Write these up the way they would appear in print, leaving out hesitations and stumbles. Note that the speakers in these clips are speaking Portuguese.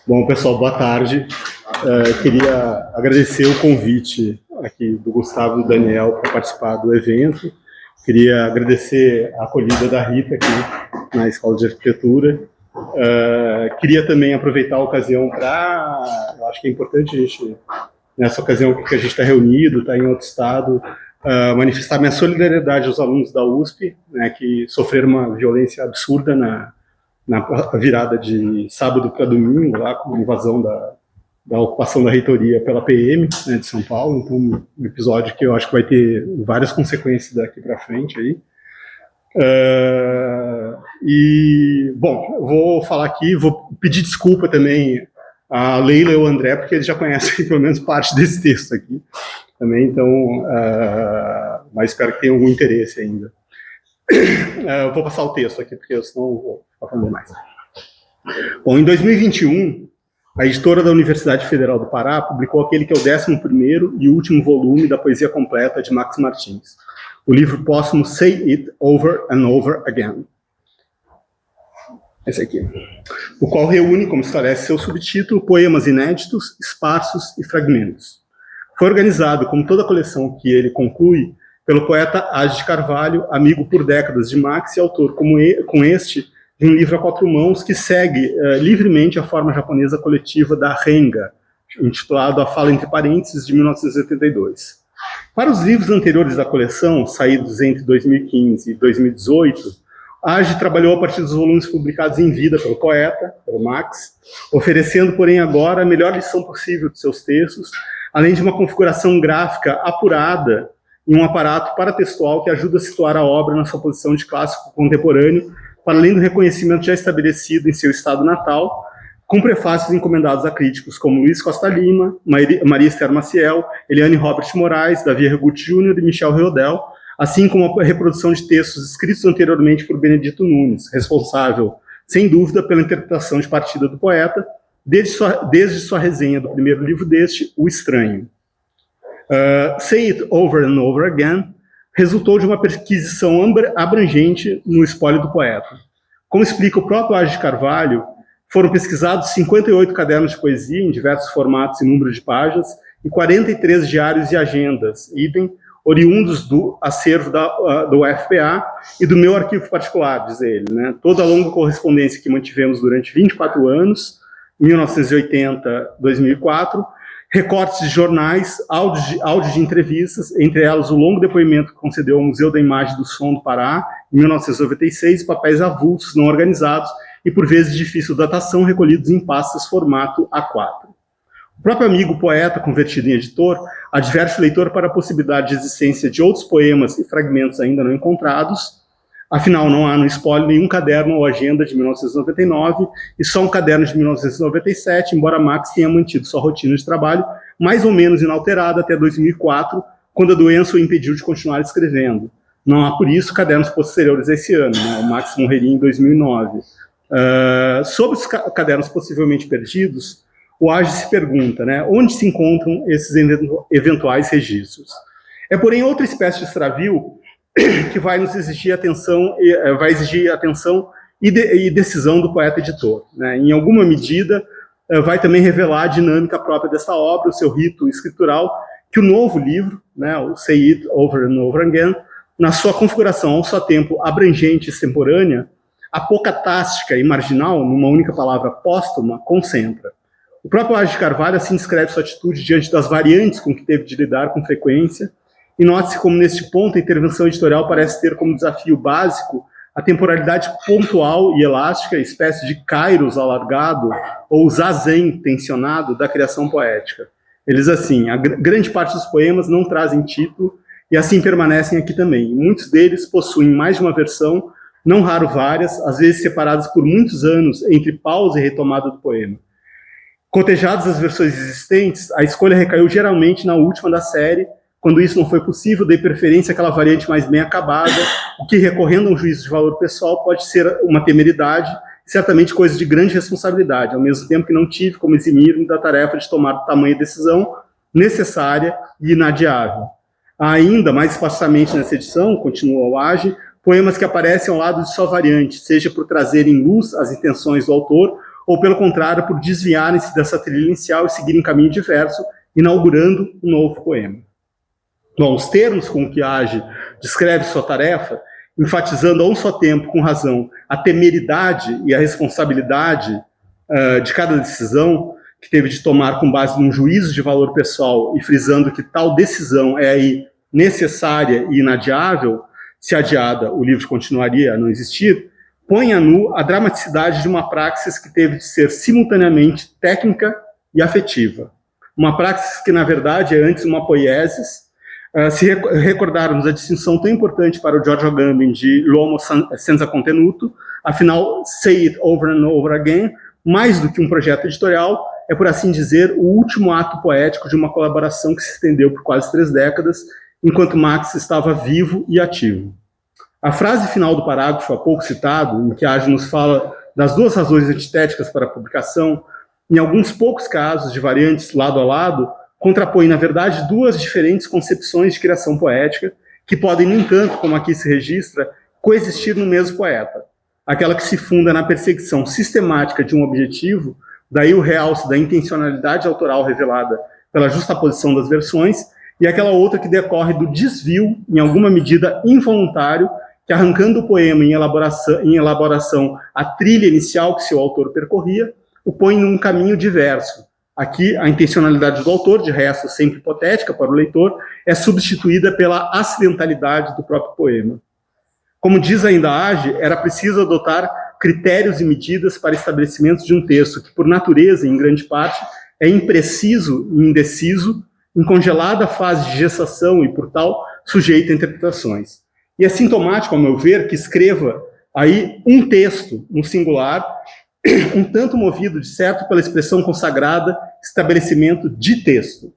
Bom, pessoal, boa tarde. Queria agradecer o convite aqui do Gustavo e do Daniel para participar do evento. Queria agradecer a acolhida da Rita aqui na Escola de Arquitetura. Queria também aproveitar a ocasião para... Eu acho que é importante a gente, nessa ocasião que a gente está reunido, está em outro estado, manifestar minha solidariedade aos alunos da USP, né, que sofreram uma violência absurda na virada de sábado para domingo, lá com a invasão da ocupação da reitoria pela PM, né, de São Paulo. Então, um episódio que eu acho que vai ter várias consequências daqui para frente aí. Bom, eu vou falar aqui, vou pedir desculpa também a Leila e o André, porque eles já conhecem pelo menos parte desse texto aqui também, então, mas espero que tenham algum interesse ainda. Eu vou passar o texto aqui, porque senão eu vou ficar falando mais. Bom, em 2021, a editora da Universidade Federal do Pará publicou aquele que é o 11º e último volume da poesia completa de Max Martins, o livro póstumo Say It Over and Over Again. Esse aqui. O qual reúne, como esclarece seu subtítulo, poemas inéditos, esparsos e fragmentos. Foi organizado, como toda a coleção que ele conclui, pelo poeta Age de Carvalho, amigo por décadas de Max e autor com este de um livro a 4 mãos que segue livremente a forma japonesa coletiva da Renga, intitulado A Fala Entre Parênteses, de 1982. Para os livros anteriores da coleção, saídos entre 2015 e 2018, Age trabalhou a partir dos volumes publicados em vida pelo poeta, pelo Max, oferecendo, porém, agora a melhor lição possível de seus textos, além de uma configuração gráfica apurada em um aparato paratextual que ajuda a situar a obra na sua posição de clássico contemporâneo, para além do reconhecimento já estabelecido em seu estado natal, com prefácios encomendados a críticos como Luiz Costa Lima, Maria Esther Maciel, Eliane Robert Moraes, Davi Regut Jr. e Michel Reodel, assim como a reprodução de textos escritos anteriormente por Benedito Nunes, responsável, sem dúvida, pela interpretação de partida do poeta, desde sua resenha do primeiro livro deste, O Estranho. Say It Over and Over Again resultou de uma perquisição abrangente no espólio do poeta. Como explica o próprio Age de Carvalho, foram pesquisados 58 cadernos de poesia em diversos formatos e números de páginas e 43 diários e agendas, idem, oriundos do acervo do UFPA e do meu arquivo particular, diz ele, né? Toda a longa correspondência que mantivemos durante 24 anos, 1980-2004, recortes de jornais, áudios de entrevistas, entre elas o longo depoimento que concedeu ao Museu da Imagem do Som do Pará, em 1996, papéis avulsos, não organizados e, por vezes, de difícil datação, recolhidos em pastas formato A4. O próprio amigo poeta, convertido em editor, adverte o leitor para a possibilidade de existência de outros poemas e fragmentos ainda não encontrados. Afinal, não há no espólio nenhum caderno ou agenda de 1999 e só um caderno de 1997, embora Max tenha mantido sua rotina de trabalho mais ou menos inalterada até 2004, quando a doença o impediu de continuar escrevendo. Não há, por isso, cadernos posteriores a esse ano, né? O Max morreria em 2009. Sobre os cadernos possivelmente perdidos, o Age se pergunta, né, onde se encontram esses eventuais registros. É, porém, outra espécie de extravio que vai nos exigir atenção, e decisão do poeta-editor, né? Em alguma medida, vai também revelar a dinâmica própria dessa obra, o seu rito escritural, que o novo livro, né, o Say It Over and Over Again, na sua configuração ao só tempo abrangente e extemporânea, apocatástica e marginal, numa única palavra póstuma, concentra. O próprio Age de Carvalho assim descreve sua atitude diante das variantes com que teve de lidar com frequência. E note-se como, neste ponto, a intervenção editorial parece ter como desafio básico a temporalidade pontual e elástica, espécie de kairos alargado ou zazen tensionado da criação poética. Eles, assim, a grande parte dos poemas não trazem título e assim permanecem aqui também. Muitos deles possuem mais de uma versão, não raro várias, às vezes separadas por muitos anos entre pausa e retomada do poema. Cotejadas as versões existentes, a escolha recaiu geralmente na última da série. Quando isso não foi possível, dei preferência àquela variante mais bem acabada, o que, recorrendo a um juízo de valor pessoal, pode ser uma temeridade e certamente coisa de grande responsabilidade, ao mesmo tempo que não tive como eximir-me da tarefa de tomar tamanha decisão necessária e inadiável. Há ainda, mais espaçosamente nessa edição, continua o Age, poemas que aparecem ao lado de sua variante, seja por trazerem luz as intenções do autor, ou pelo contrário, por desviarem-se dessa trilha inicial e seguirem caminho diverso, inaugurando um novo poema. Bom, os termos com que Age descreve sua tarefa, enfatizando a um só tempo, com razão, a temeridade e a responsabilidade de cada decisão que teve de tomar com base num juízo de valor pessoal e frisando que tal decisão é aí necessária e inadiável, se adiada o livro continuaria a não existir, põe a nu a dramaticidade de uma praxis que teve de ser simultaneamente técnica e afetiva. Uma praxis que, na verdade, é antes uma poiesis. Se recordarmos a distinção tão importante para o Giorgio Agamben de l'uomo senza contenuto, afinal, say it over and over again, mais do que um projeto editorial, é, por assim dizer, o último ato poético de uma colaboração que se estendeu por quase 3 décadas, enquanto Max estava vivo e ativo. A frase final do parágrafo, há pouco citado, em que Age nos fala das 2 razões antitéticas para a publicação, em alguns poucos casos de variantes lado a lado, contrapõe, na verdade, 2 diferentes concepções de criação poética que podem, no entanto, como aqui se registra, coexistir no mesmo poeta. Aquela que se funda na perseguição sistemática de um objetivo, daí o realce da intencionalidade autoral revelada pela justaposição das versões, e aquela outra que decorre do desvio, em alguma medida involuntário, que arrancando o poema em elaboração a trilha inicial que seu autor percorria, o põe num caminho diverso. Aqui, a intencionalidade do autor, de resto sempre hipotética para o leitor, é substituída pela acidentalidade do próprio poema. Como diz ainda Age, era preciso adotar critérios e medidas para estabelecimento de um texto que, por natureza, em grande parte, é impreciso e indeciso, em congelada fase de gestação e, por tal, sujeito a interpretações. E é sintomático, ao meu ver, que escreva aí um texto, no singular, um tanto movido, de certo, pela expressão consagrada estabelecimento de texto,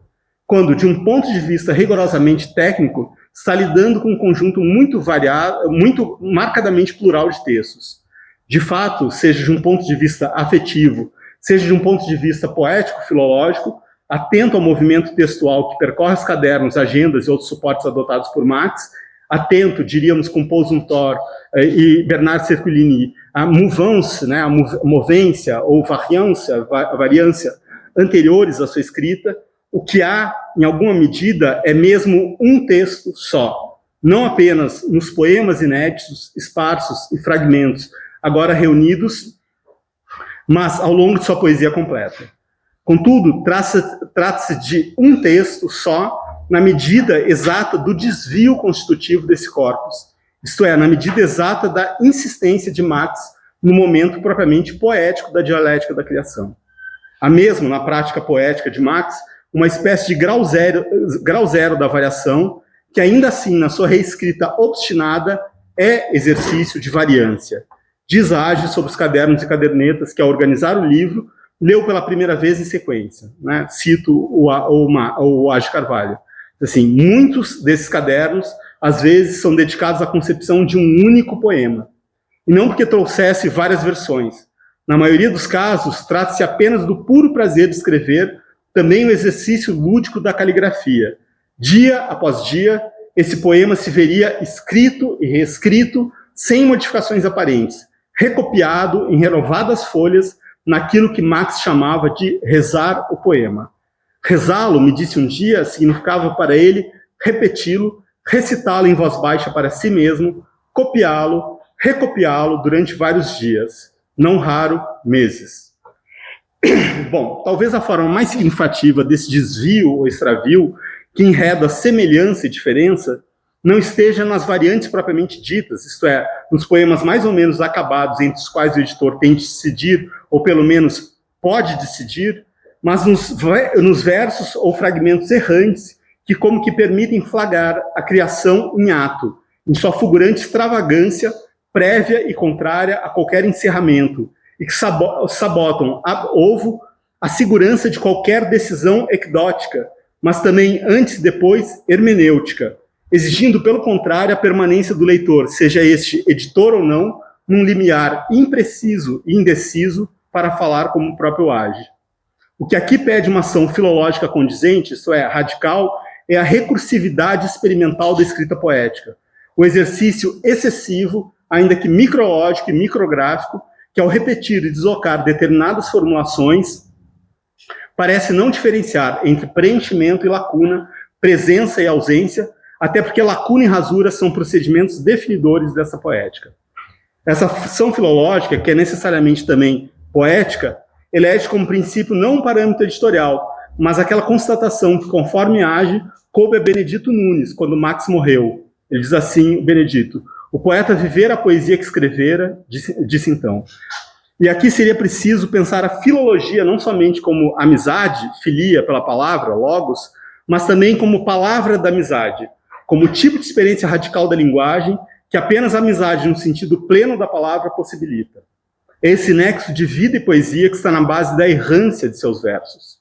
quando, de um ponto de vista rigorosamente técnico, está lidando com um conjunto muito variado, muito marcadamente plural de textos. De fato, seja de um ponto de vista afetivo, seja de um ponto de vista poético-filológico, atento ao movimento textual que percorre os cadernos, agendas e outros suportes adotados por Max, atento, diríamos, com Paul Zumthor e Bernard Cerculini, a mouvance, né, a movência ou variância anteriores à sua escrita, o que há, em alguma medida, é mesmo um texto só, não apenas nos poemas inéditos, esparsos e fragmentos, agora reunidos, mas ao longo de sua poesia completa. Contudo, trata-se de um texto só, na medida exata do desvio constitutivo desse corpus, isto é, na medida exata da insistência de Max no momento propriamente poético da dialética da criação. Há mesmo, na prática poética de Max, uma espécie de grau zero da variação, que ainda assim, na sua reescrita obstinada, é exercício de variância. Diz Age sobre os cadernos e cadernetas que, ao organizar o livro, leu pela primeira vez em sequência, né? Cito o Age Carvalho. Assim, muitos desses cadernos, às vezes, são dedicados à concepção de um único poema. E não porque trouxesse várias versões. Na maioria dos casos, trata-se apenas do puro prazer de escrever, também o exercício lúdico da caligrafia. Dia após dia, esse poema se veria escrito e reescrito, sem modificações aparentes, recopiado em renovadas folhas, naquilo que Max chamava de rezar o poema. Rezá-lo, me disse um dia, significava para ele repeti-lo, recitá-lo em voz baixa para si mesmo, copiá-lo, recopiá-lo durante vários dias, não raro, meses. Bom, talvez a forma mais significativa desse desvio ou extravio, que enreda semelhança e diferença, não esteja nas variantes propriamente ditas, isto é, nos poemas mais ou menos acabados, entre os quais o editor tem de decidir, ou pelo menos pode decidir, mas nos versos ou fragmentos errantes que como que permitem flagrar a criação em ato, em sua fulgurante extravagância, prévia e contrária a qualquer encerramento, e que sabotam a ovo a segurança de qualquer decisão ecdótica, mas também, antes e depois, hermenêutica, exigindo, pelo contrário, a permanência do leitor, seja este editor ou não, num limiar impreciso e indeciso para falar como o próprio Age. O que aqui pede uma ação filológica condizente, isto é, radical, é a recursividade experimental da escrita poética, o exercício excessivo, ainda que micrológico e micrográfico, que, ao repetir e deslocar determinadas formulações, parece não diferenciar entre preenchimento e lacuna, presença e ausência, até porque lacuna e rasura são procedimentos definidores dessa poética. Essa função filológica, que é necessariamente também poética, elege como princípio não um parâmetro editorial, mas aquela constatação que, conforme age, coube a Benedito Nunes, quando Marx morreu. Ele diz assim, Benedito: o poeta vivera a poesia que escrevera, disse então. E aqui seria preciso pensar a filologia não somente como amizade, filia pela palavra, logos, mas também como palavra da amizade, como tipo de experiência radical da linguagem que apenas a amizade, no sentido pleno da palavra, possibilita. É esse nexo de vida e poesia que está na base da errância de seus versos.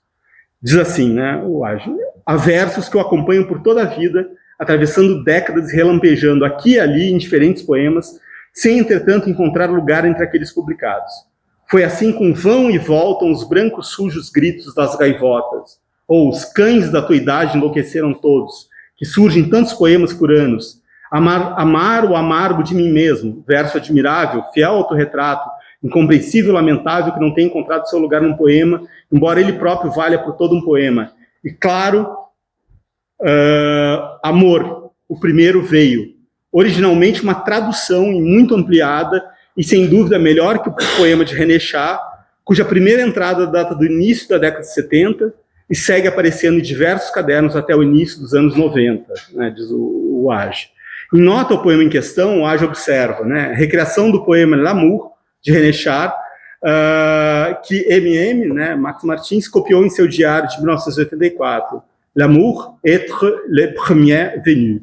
Diz assim, né, o Age: há versos que o acompanham por toda a vida, atravessando décadas e relampejando aqui e ali em diferentes poemas, sem, entretanto, encontrar lugar entre aqueles publicados. Foi assim com vão e voltam os brancos sujos gritos das gaivotas, ou os cães da tua idade enlouqueceram todos, que surgem tantos poemas por anos. Amar o amargo de mim mesmo, verso admirável, fiel autorretrato, incompreensível, lamentável, que não tem encontrado seu lugar num poema, embora ele próprio valha por todo um poema. E claro, Amor, o primeiro veio. Originalmente uma tradução muito ampliada e, sem dúvida, melhor que o poema de René Char, cuja primeira entrada data do início da década de 70 e segue aparecendo em diversos cadernos até o início dos anos 90, né, diz o Age. Em nota ao poema em questão, o Age observa, né, a recriação do poema L'Amour, de René Char, que M.M., né, Max Martins, copiou em seu diário de 1984. L'amour, être le premier venu.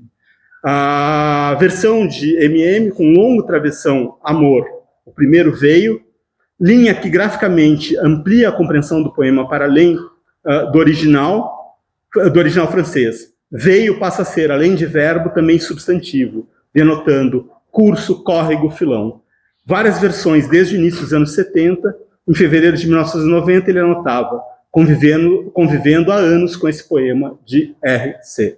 A versão de M.M., com longa travessão, Amor, o primeiro veio, linha que graficamente amplia a compreensão do poema para além do original francês. Veio passa a ser, além de verbo, também substantivo, denotando curso, córrego, filão. Várias versões desde o início dos anos 70, em fevereiro de 1990, ele anotava, convivendo há anos com esse poema de R.C.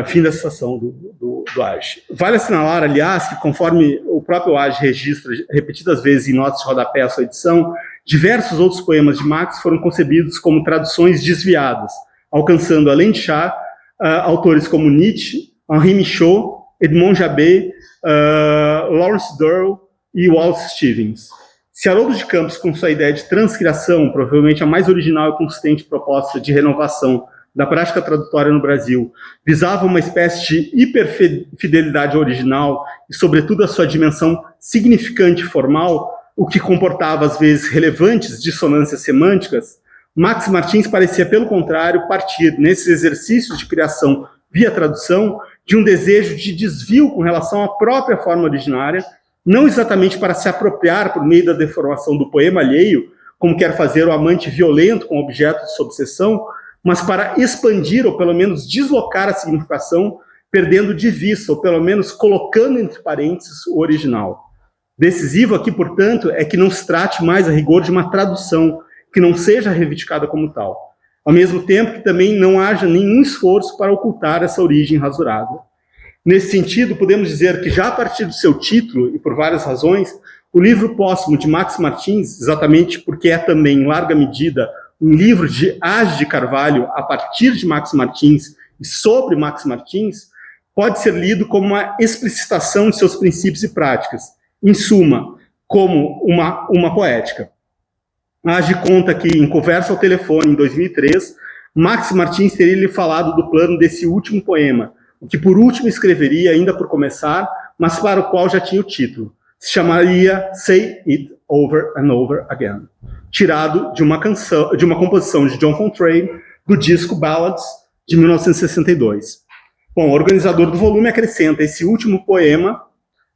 Fim da citação do Age. Vale assinalar, aliás, que conforme o próprio Age registra repetidas vezes em notas de rodapé a sua edição, diversos outros poemas de Marx foram concebidos como traduções desviadas, alcançando, além de Char, autores como Nietzsche, Henri Michaud, Edmond Jabet, Lawrence Durrell e Wallace Stevens. Se Haroldo de Campos, com sua ideia de transcriação, provavelmente a mais original e consistente proposta de renovação da prática tradutória no Brasil, visava uma espécie de hiperfidelidade ao original e, sobretudo, a sua dimensão significante e formal, o que comportava, às vezes, relevantes dissonâncias semânticas, Max Martins parecia, pelo contrário, partir, nesses exercícios de criação via tradução, de um desejo de desvio com relação à própria forma originária, não exatamente para se apropriar por meio da deformação do poema alheio, como quer fazer o amante violento com objeto de sua obsessão, mas para expandir, ou pelo menos deslocar a significação, perdendo de vista, ou pelo menos colocando entre parênteses o original. Decisivo aqui, portanto, é que não se trate mais a rigor de uma tradução, que não seja reivindicada como tal. Ao mesmo tempo que também não haja nenhum esforço para ocultar essa origem rasurada. Nesse sentido, podemos dizer que já a partir do seu título, e por várias razões, o livro póstumo de Max Martins, exatamente porque é também, em larga medida, um livro de Age de Carvalho a partir de Max Martins e sobre Max Martins, pode ser lido como uma explicitação de seus princípios e práticas, em suma, como uma poética. Age conta que, em conversa ao telefone em 2003, Max Martins teria lhe falado do plano desse último poema, o que por último escreveria ainda por começar, mas para o qual já tinha o título. Se chamaria Say It Over and Over Again, tirado de uma composição de John Coltrane do disco Ballads de 1962. Bom, o organizador do volume acrescenta: esse último poema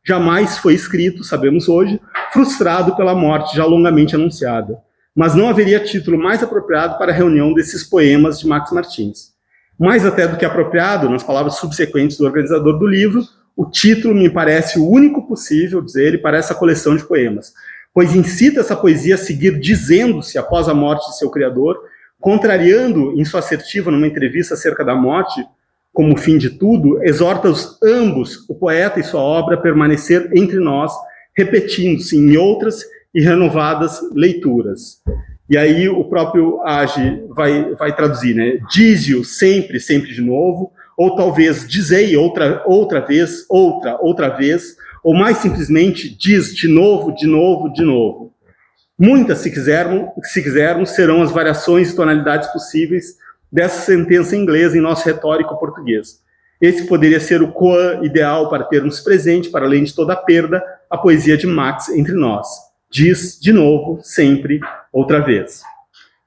jamais foi escrito, sabemos hoje, frustrado pela morte já longamente anunciada. Mas não haveria título mais apropriado para a reunião desses poemas de Max Martins. Mais até do que apropriado, nas palavras subsequentes do organizador do livro, o título me parece o único possível, diz ele, para essa coleção de poemas, pois incita essa poesia a seguir dizendo-se após a morte de seu criador, contrariando em sua assertiva numa entrevista acerca da morte, como o fim de tudo, exorta-os ambos, o poeta e sua obra, a permanecer entre nós, repetindo-se em outras e renovadas leituras. E aí o próprio Age vai traduzir, né? Dize-o sempre, sempre de novo, ou talvez dizei outra vez, outra vez, ou mais simplesmente diz de novo, de novo, de novo. Muitas, se quisermos, serão as variações e tonalidades possíveis dessa sentença inglesa em nosso retórico português. Esse poderia ser o koan ideal para termos presente, para além de toda a perda, a poesia de Max entre nós. Diz de novo, sempre, outra vez.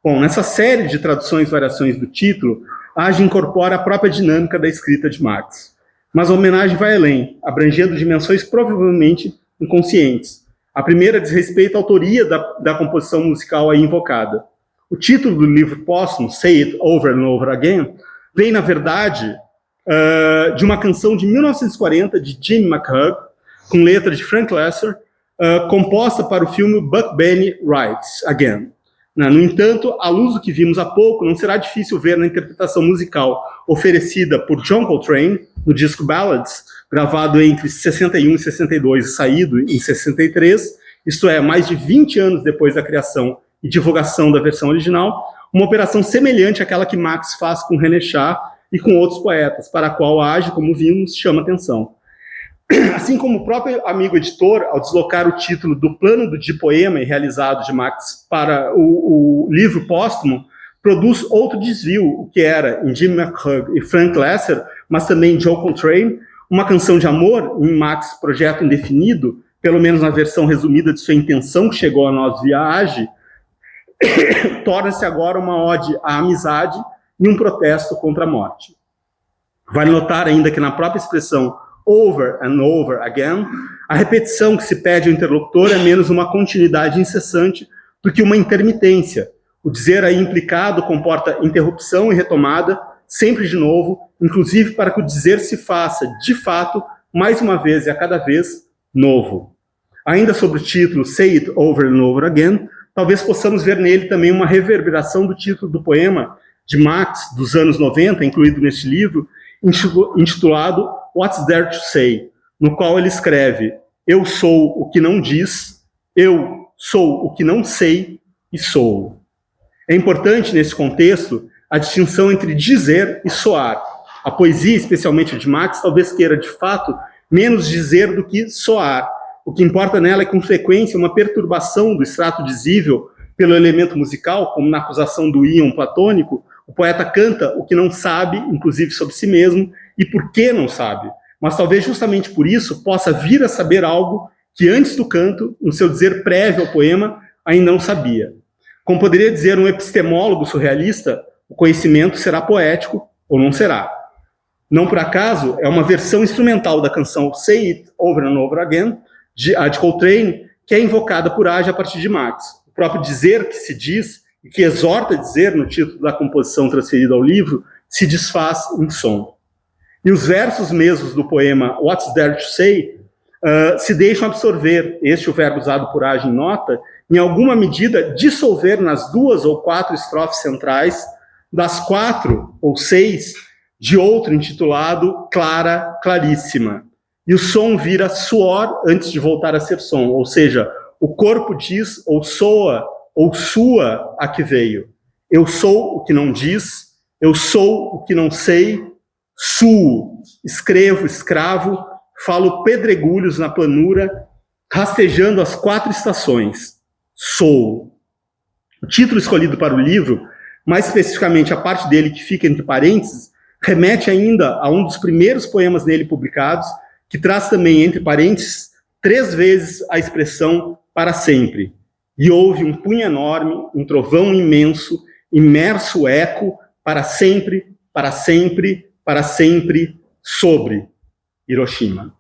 Bom, nessa série de traduções e variações do título, Age incorpora a própria dinâmica da escrita de Max. Mas a homenagem vai além, abrangendo dimensões provavelmente inconscientes. A primeira diz respeito à autoria da composição musical aí invocada. O título do livro póstumo, Say It Over and Over Again, vem, na verdade, de uma canção de 1940 de Jim McHugh, com letra de Frank Loesser, composta para o filme Buck Benny Writes Again. No entanto, à luz do que vimos há pouco, não será difícil ver na interpretação musical oferecida por John Coltrane no disco Ballads, gravado entre 61 e 62 e saído em 63, isto é, mais de 20 anos depois da criação e divulgação da versão original, uma operação semelhante àquela que Max faz com René Char e com outros poetas, para a qual Age, como vimos, chama atenção. Assim como o próprio amigo editor, ao deslocar o título do plano de poema realizado de Max para o livro póstumo, produz outro desvio, o que era, em Jim McHugh e Frank Loesser, mas também em Joe Coltrane, uma canção de amor, em Max Projeto Indefinido, pelo menos na versão resumida de sua intenção que chegou a nós via Age, torna-se agora uma ode à amizade e um protesto contra a morte. Vale notar ainda que na própria expressão over and over again, a repetição que se pede ao interlocutor é menos uma continuidade incessante do que uma intermitência. O dizer aí implicado comporta interrupção e retomada, sempre de novo, inclusive para que o dizer se faça, de fato, mais uma vez e a cada vez, novo. Ainda sobre o título Say It Over and Over Again, talvez possamos ver nele também uma reverberação do título do poema de Max, dos anos 90, incluído neste livro, intitulado What's There to Say, no qual ele escreve: eu sou o que não diz, eu sou o que não sei e sou. É importante, nesse contexto, a distinção entre dizer e soar. A poesia, especialmente de Max, talvez queira, de fato, menos dizer do que soar. O que importa nela é, com frequência, uma perturbação do extrato dizível pelo elemento musical, como na acusação do íon platônico. O poeta canta o que não sabe, inclusive sobre si mesmo, e por que não sabe. Mas talvez justamente por isso possa vir a saber algo que antes do canto, no seu dizer prévio ao poema, ainda não sabia. Como poderia dizer um epistemólogo surrealista, o conhecimento será poético ou não será. Não por acaso, é uma versão instrumental da canção Say It Over and Over Again, de Coltrane, que é invocada por Age a partir de Max. O próprio dizer que se diz, e que exorta a dizer no título da composição transferida ao livro, se desfaz em som. E os versos mesmos do poema What's There to Say se deixam absorver, este o verbo usado por Age em nota, em alguma medida dissolver nas 2 ou 4 estrofes centrais, das 4 ou 6 de outro intitulado Clara, Claríssima. E o som vira suor antes de voltar a ser som, ou seja, o corpo diz ou soa ou sua a que veio. Eu sou o que não diz, eu sou o que não sei, suo, escrevo, escravo, falo pedregulhos na planura, rastejando as 4 estações. Sou. O título escolhido para o livro, mais especificamente a parte dele que fica entre parênteses, remete ainda a um dos primeiros poemas nele publicados, que traz também, entre parênteses, 3 vezes a expressão para sempre. E houve um punho enorme, um trovão imenso, imerso eco, para sempre, para sempre, para sempre, sobre Hiroshima.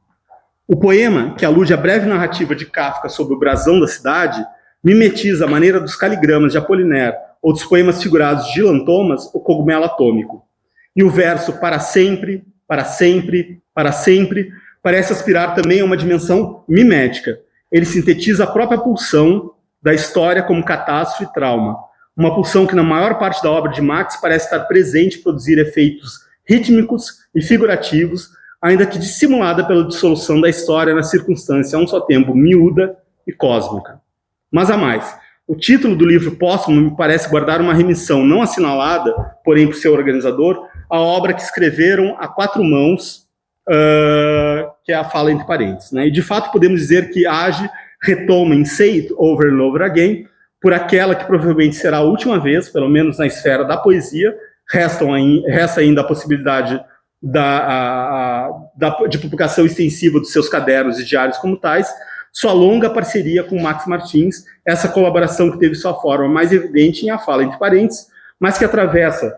O poema, que alude à breve narrativa de Kafka sobre o brasão da cidade, mimetiza, à maneira dos caligramas de Apollinaire ou dos poemas figurados de Dylan Thomas, o cogumelo atômico. E o verso para sempre, para sempre, para sempre, parece aspirar também a uma dimensão mimética. Ele sintetiza a própria pulsão da história como catástrofe e trauma. Uma pulsão que, na maior parte da obra de Max, parece estar presente e produzir efeitos rítmicos e figurativos, ainda que dissimulada pela dissolução da história na circunstância a um só tempo miúda e cósmica. Mas há mais. O título do livro póstumo me parece guardar uma remissão não assinalada, porém por seu organizador, à obra que escreveram a quatro mãos, que é a Fala entre Parênteses, né? E de fato podemos dizer que Age retoma em Say It Over and Over Again, por aquela que provavelmente será a última vez, pelo menos na esfera da poesia. Resta ainda a possibilidade de publicação extensiva dos seus cadernos e diários como tais, sua longa parceria com Max Martins, essa colaboração que teve sua forma mais evidente em A Fala entre Parênteses, mas que atravessa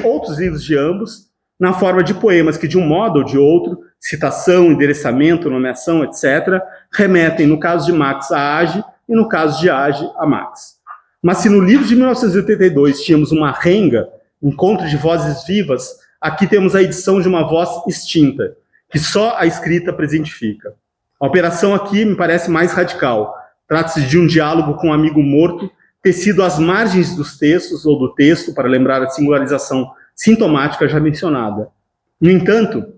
outros livros de ambos, na forma de poemas que, de um modo ou de outro, citação, endereçamento, nomeação, etc., remetem, no caso de Max, a Age, e no caso de Age, a Max. Mas se no livro de 1982 tínhamos uma renga, encontro de vozes vivas, aqui temos a edição de uma voz extinta, que só a escrita presentifica. A operação aqui me parece mais radical. Trata-se de um diálogo com um amigo morto, tecido às margens dos textos, ou do texto, para lembrar a singularização sintomática já mencionada. No entanto,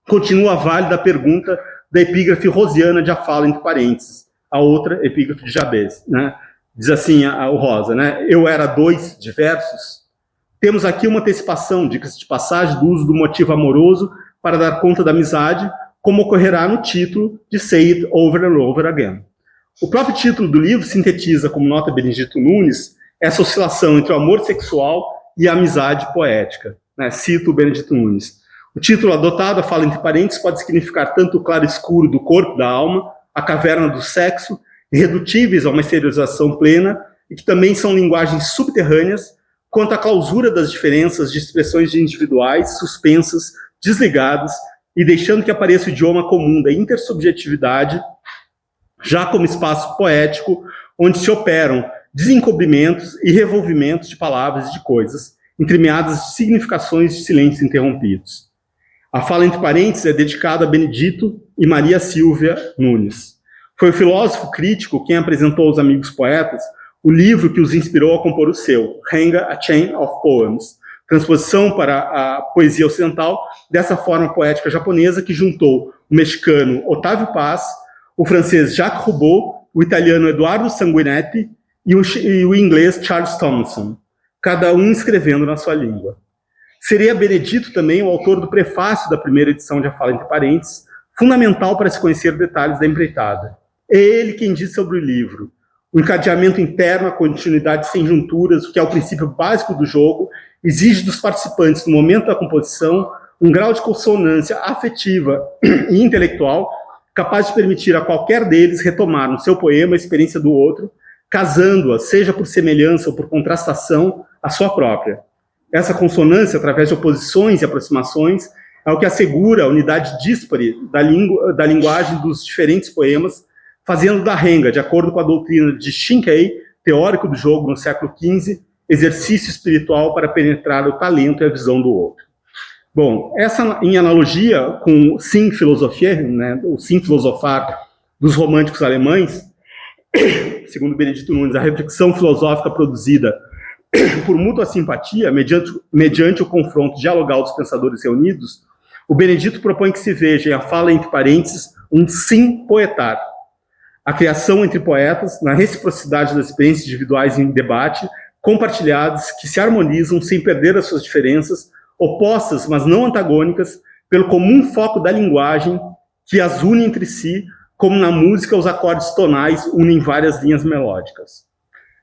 continua válida a pergunta da epígrafe rosiana de A Fala entre Parênteses, a outra epígrafe de Jabez, né? Diz assim o Rosa, né? Eu era dois diversos. Temos aqui uma antecipação, dica-se de passagem, do uso do motivo amoroso para dar conta da amizade, como ocorrerá no título de Say It Over and Over Again. O próprio título do livro sintetiza, como nota Benedito Nunes, essa oscilação entre o amor sexual e a amizade poética, né? Cito o Benedito Nunes. O título adotado, A Fala entre Parênteses, pode significar tanto o claro escuro do corpo, da alma, a caverna do sexo, irredutíveis a uma exteriorização plena, e que também são linguagens subterrâneas, quanto à clausura das diferenças de expressões individuais, suspensas, desligadas, e deixando que apareça o idioma comum da intersubjetividade, já como espaço poético, onde se operam desencobrimentos e revolvimentos de palavras e de coisas, entremeadas de significações de silêncios interrompidos. A Fala entre Parênteses é dedicada a Benedito e Maria Silvia Nunes. Foi o filósofo crítico quem apresentou aos amigos poetas o livro que os inspirou a compor o seu, Renga, A Chain of Poems, transposição para a poesia ocidental dessa forma poética japonesa que juntou o mexicano Otávio Paz, o francês Jacques Roubaud, o italiano Eduardo Sanguinetti e o inglês Charles Thomson, cada um escrevendo na sua língua. Seria Benedito também o autor do prefácio da primeira edição de A Fala entre Parênteses, fundamental para se conhecer detalhes da empreitada. É ele quem diz sobre o livro: o encadeamento interno, a continuidade sem junturas, o que é o princípio básico do jogo, exige dos participantes, no momento da composição, um grau de consonância afetiva e intelectual capaz de permitir a qualquer deles retomar no seu poema a experiência do outro, casando-a, seja por semelhança ou por contrastação, a sua própria. Essa consonância, através de oposições e aproximações, é o que assegura a unidade díspare da linguagem dos diferentes poemas, fazendo da renga, de acordo com a doutrina de Shinkai, teórico do jogo no século XV, exercício espiritual para penetrar o talento e a visão do outro. Bom, essa em analogia com o Sinn Philosophie, né, o Sinn Filosofar dos românticos alemães, segundo Benedito Nunes, a reflexão filosófica produzida por mútua simpatia, mediante o confronto dialogal dos pensadores reunidos, o Benedito propõe que se veja em A Fala entre Parênteses um sim poetar. A criação entre poetas, na reciprocidade das experiências individuais em debate, compartilhadas, que se harmonizam sem perder as suas diferenças, opostas, mas não antagônicas, pelo comum foco da linguagem, que as une entre si, como na música os acordes tonais unem várias linhas melódicas.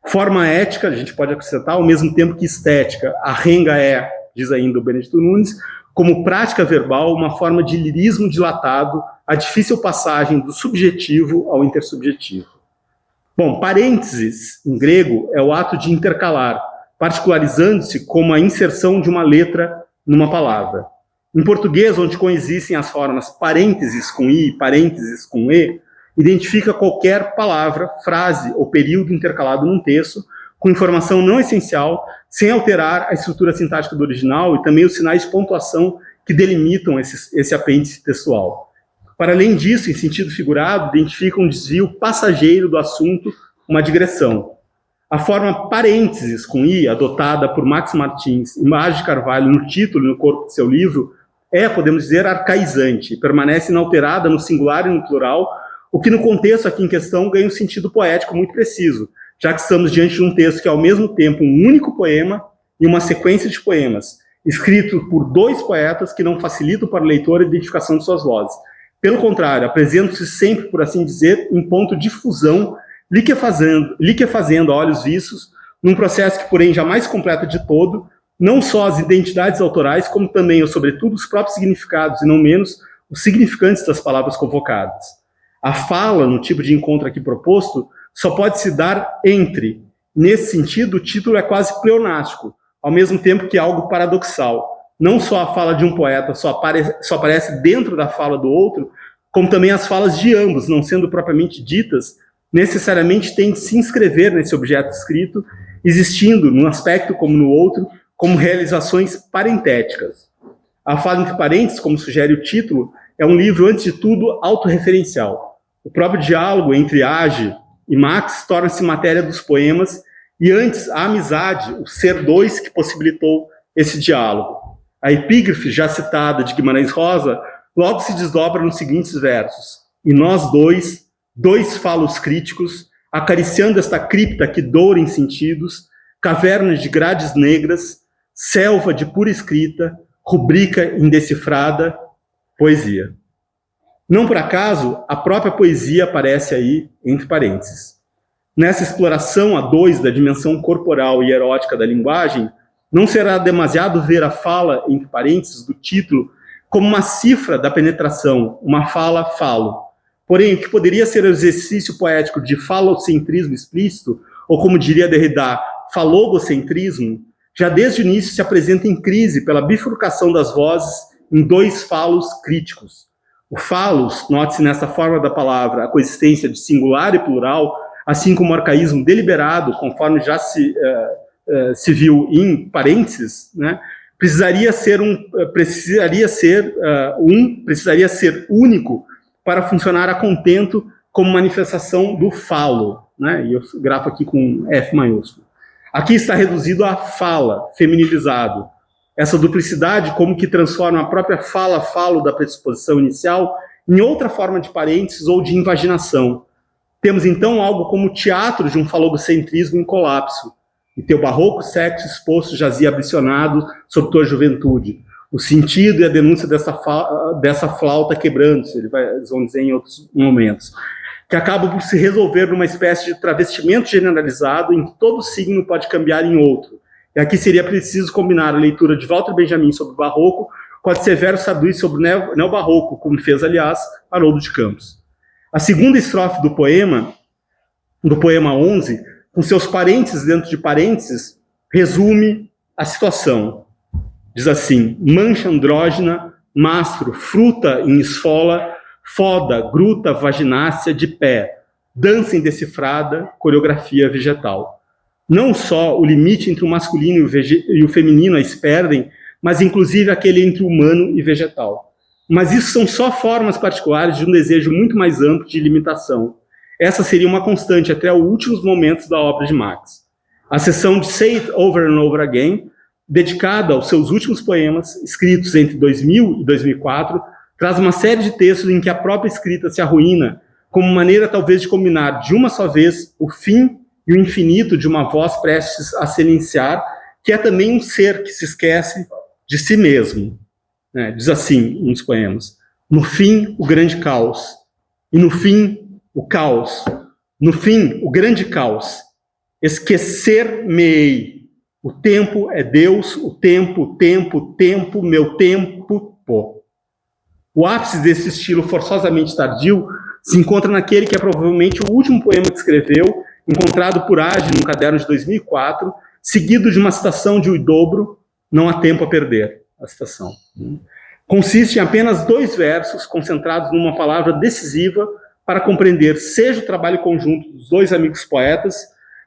Forma ética, a gente pode acrescentar, ao mesmo tempo que estética. A renga é, diz ainda o Benedito Nunes, como prática verbal, uma forma de lirismo dilatado, a difícil passagem do subjetivo ao intersubjetivo. Bom, parênteses, em grego, é o ato de intercalar, particularizando-se como a inserção de uma letra numa palavra. Em português, onde coexistem as formas parênteses com i, parênteses com e, identifica qualquer palavra, frase ou período intercalado num texto, com informação não essencial, sem alterar a estrutura sintática do original e também os sinais de pontuação que delimitam esse apêndice textual. Para além disso, em sentido figurado, identifica um desvio passageiro do assunto, uma digressão. A forma parênteses com i, adotada por Max Martins e Age de Carvalho no título e no corpo de seu livro, é, podemos dizer, arcaizante, permanece inalterada no singular e no plural, o que no contexto aqui em questão ganha um sentido poético muito preciso, já que estamos diante de um texto que é ao mesmo tempo um único poema e uma sequência de poemas, escrito por dois poetas que não facilitam para o leitor a identificação de suas vozes. Pelo contrário, apresentam-se sempre, por assim dizer, em ponto de fusão, liquefazendo a olhos vistos, num processo que, porém, jamais completa de todo, não só as identidades autorais, como também, ou sobretudo, os próprios significados, e não menos, os significantes das palavras convocadas. A fala, no tipo de encontro aqui proposto, só pode se dar entre. Nesse sentido, o título é quase pleonástico, ao mesmo tempo que algo paradoxal. Não só a fala de um poeta só aparece dentro da fala do outro, como também as falas de ambos, não sendo propriamente ditas, necessariamente têm de se inscrever nesse objeto escrito, existindo, num aspecto como no outro, como realizações parentéticas. A fala entre parênteses, como sugere o título, é um livro, antes de tudo, autorreferencial. O próprio diálogo entre Age e Max torna-se matéria dos poemas, e antes a amizade, o ser dois, que possibilitou esse diálogo. A epígrafe, já citada, de Guimarães Rosa, logo se desdobra nos seguintes versos. E nós dois falos críticos, acariciando esta cripta que doura em sentidos, cavernas de grades negras, selva de pura escrita, rubrica indecifrada, poesia. Não por acaso, a própria poesia aparece aí entre parênteses. Nessa exploração a dois da dimensão corporal e erótica da linguagem, não será demasiado ver a fala, entre parênteses, do título, como uma cifra da penetração, uma fala-falo. Porém, o que poderia ser o exercício poético de falocentrismo explícito, ou como diria Derrida, falogocentrismo, já desde o início se apresenta em crise pela bifurcação das vozes em dois falos críticos. O falos, note-se nessa forma da palavra, a coexistência de singular e plural, assim como o arcaísmo deliberado, conforme já se viu em parênteses, né, precisaria ser único para funcionar a contento como manifestação do falo, né, e eu grafo aqui com F maiúsculo. Aqui está reduzido a fala, feminilizado. Essa duplicidade como que transforma a própria fala-falo da pressuposição inicial em outra forma de parênteses ou de invaginação. Temos, então, algo como o teatro de um falogocentrismo em colapso. E teu barroco sexo exposto jazia ambicionado sobre tua juventude. O sentido e a denúncia dessa flauta quebrando-se, eles vão dizer em outros momentos, que acaba por se resolver numa espécie de travestimento generalizado em que todo signo pode cambiar em outro. E aqui seria preciso combinar a leitura de Walter Benjamin sobre o barroco com a de Severo Sadui sobre o neobarroco, como fez, aliás, Haroldo de Campos. A segunda estrofe do poema 11, com seus parênteses dentro de parênteses, resume a situação. Diz assim: mancha andrógena, mastro, fruta em esfola, foda, gruta, vaginácea de pé, dança indecifrada, coreografia vegetal. Não só o limite entre o masculino e o feminino a se perdem, mas inclusive aquele entre o humano e vegetal. Mas isso são só formas particulares de um desejo muito mais amplo de limitação. Essa seria uma constante até os últimos momentos da obra de Max. A seção de Say It Over and Over Again, dedicada aos seus últimos poemas, escritos entre 2000 e 2004, traz uma série de textos em que a própria escrita se arruína, como maneira talvez de combinar de uma só vez o fim e o infinito de uma voz prestes a silenciar, que é também um ser que se esquece de si mesmo. Diz assim um dos poemas: no fim, o grande caos, e no fim, o caos, no fim, o grande caos. Esquecer-me-ei. O tempo é Deus, o tempo, meu tempo, pô. O ápice desse estilo forçosamente tardio se encontra naquele que é provavelmente o último poema que escreveu, encontrado por Age num caderno de 2004, seguido de uma citação de Huidobro, Não há tempo a perder, a citação. Consiste em apenas 2 versos concentrados numa palavra decisiva para compreender seja o trabalho conjunto dos 2 amigos poetas,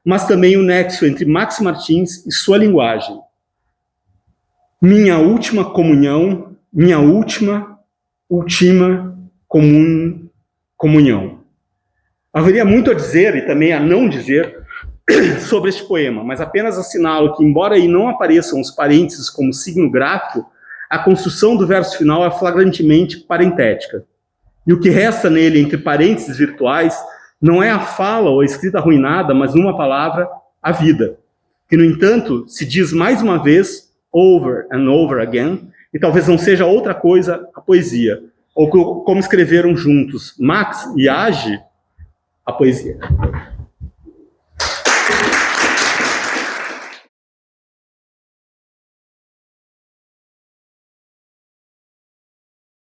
mas também o nexo entre Max Martins e sua linguagem. Minha última comunhão, minha última comunhão. Haveria muito a dizer e também a não dizer sobre este poema, mas apenas assinalo que, embora aí não apareçam os parênteses como signo gráfico, a construção do verso final é flagrantemente parentética. E o que resta nele, entre parênteses virtuais, não é a fala ou a escrita arruinada, mas, numa palavra, a vida. Que, no entanto, se diz mais uma vez, over and over again, e talvez não seja outra coisa a poesia. Ou como escreveram juntos Max e Age, a poesia.